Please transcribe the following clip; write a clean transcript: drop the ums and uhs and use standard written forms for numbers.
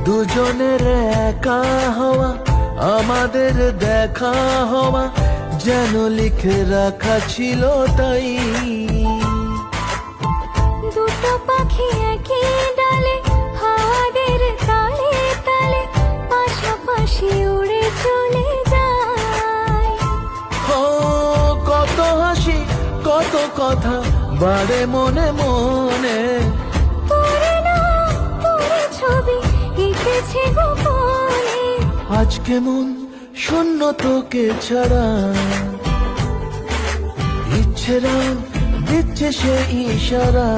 দুজনের একা হওয়া, আমাদের দেখা হওয়া যেন লিখে রাখা ছিল তাই। দুটো পাখি একই ডালে, হাওয়াদের তালে তালে পাশাপাশি উড়ে চলে যায়। ও কত হাসি, কত কথা বাড়ে মনে মনে। তোরে না তোরে ছবি এঁকেছে গোপনে। আজ কেমন শূন্য তোকে ছাড়া, ইচ্ছেরা দিচ্ছে সে ইশারা।